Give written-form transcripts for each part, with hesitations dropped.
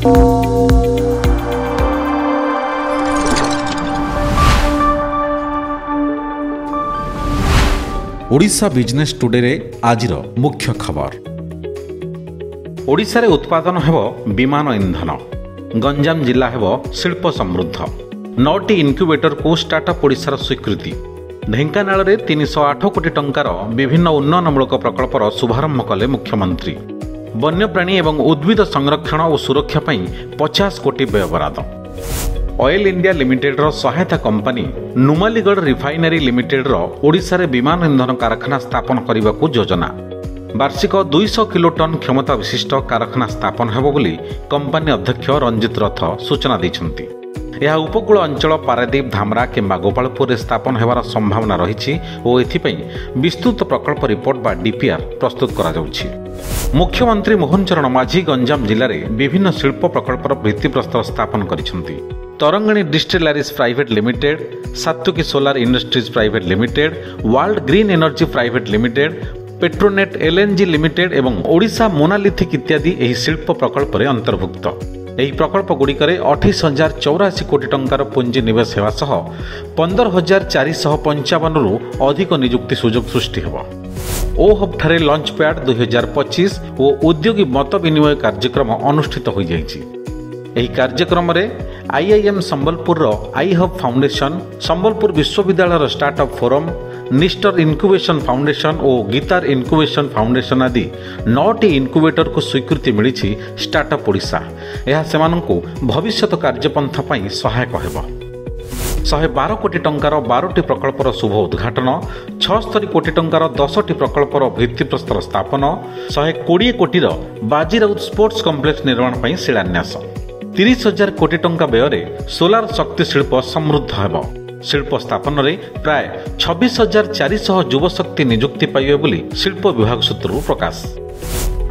Odisha business today रे आजिर मुख्य खबर। ओडिशा रे उत्पादन हेबो विमान इंधन। गंजाम जिला हेबो शिल्प समृद्ध। 9टी इनक्यूबेटर को स्टार्टअप ओडिशार स्वीकृति। ढेंकानाल रे 308 कोटी टंकार विभिन्न उन्नयनमूलक प्रकल्पर शुभारंभ कले मुख्यमंत्री। वन्यप्राणी एवं उद्भिद संरक्षण और सुरक्षा पई 50 कोटी व्यय बराद। ऑयल इंडिया लिमिटेड रो सहायता कंपनी नुमालीगढ़ रिफाइनरी लिमिटेड रो ओडिशा रे विमान इंधन कारखाना स्थापन करने को योजना। वार्षिक 200 किलोटन क्षमता विशिष्ट कारखाना स्थापन हेबो बोली कंपनी अध्यक्ष रंजित रथ सूचना दैछंती। यह उपकूल अंचल पारादीप धामरा किंबा गोपालपुर रे स्थापन हेबार संभावना रही और एथिपई विस्तृत प्रकल्प रिपोर्ट बा डीपीआर प्रस्तुत करा जाउछि। मुख्यमंत्री मोहन चरण माझी गंजाम जिले में विभिन्न शिल्प प्रकल्पर भित्तिप्रस्तर स्थापन करिसेंती। तरंगणी डिस्टिलरीज प्राइवेट लिमिटेड, सात्विकी solar industries private limited, world green energy private limited, Petronet LNG limited एवं ओडिशा मोनालिथिक इत्यादि एही शिल्प प्रकल्प रे अंतर्भुक्त। एही प्रकल्प गुड़िकरे 28,084 कोटी टंकार पुंजी निवेश हेबा सह 15,455 रु अधिक नियुक्ति सुजोग सृष्टि हेबो। ओ हब ठारे लॉन्च पैड 2025 और उद्योगी मत विनिमय कार्यक्रम अनुष्ठित हो जाइछि। एही कार्यक्रम रे आईआईएम संबलपुर रो आई हब फाउंडेशन, संबलपुर विश्वविद्यालय स्टार्टअप फोरम, निस्टर इनक्यूबेशन फाउंडेशन और गीतार इनक्यूबेशन फाउंडेशन आदि 9टी इनक्यूबेटर को स्वीकृति मिली स्टार्टअप ओडिशा। यह सेमानंकु भविष्यत कार्यपंथा पई सहायक हेबो। 112 कोटी टंकार 12टी प्रकल्पर शुभ उद्घाटन, 76 कोटी टंकार 10टी प्रकल्पर भित्तिप्रस्तर स्थापन, 120 कोटीर बाजीराउत स्पोर्ट्स कम्प्लेक्स निर्माण पई शिलान्यास। 30,000 कोटी टंका व्यय सोलार शक्ति शिल्प समृद्ध हेबो। शिल्प स्थापन रे प्राय 26,400 युवशक्ति नियुक्ति पाइबे बोली शिल्प विभाग सूत्रु प्रकाश।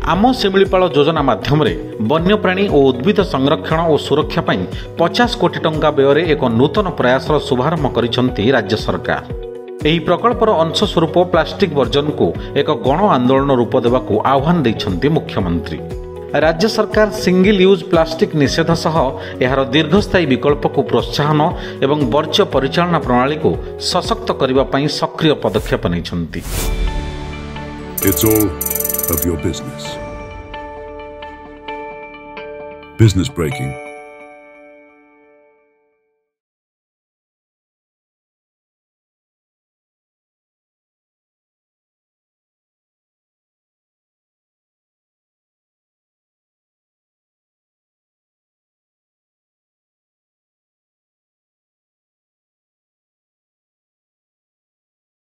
आम शिमिलीपाल योजना माध्यम वन्यप्राणी और उद्भिद संरक्षण और सुरक्षा पई 50 कोटी टंका व्यय एक नूतन प्रयासर शुभारंभ करिसेंती राज्य सरकार। एही प्रकल्पर अंश स्वरूप प्लास्टिक वर्जन को एक गण आंदोलन रूप देवाकू आह्वान दैछंती मुख्यमंत्री। राज्य सरकार सिंगल यूज प्लास्टिक निषेध सह यार दीर्घस्थायी विकल्प को प्रोत्साहन एवं वर्ज्य परिचालना प्रणाली को सशक्त करने पई सक्रिय पदक्षेप नैछंती। It's all of your business. Business breaking.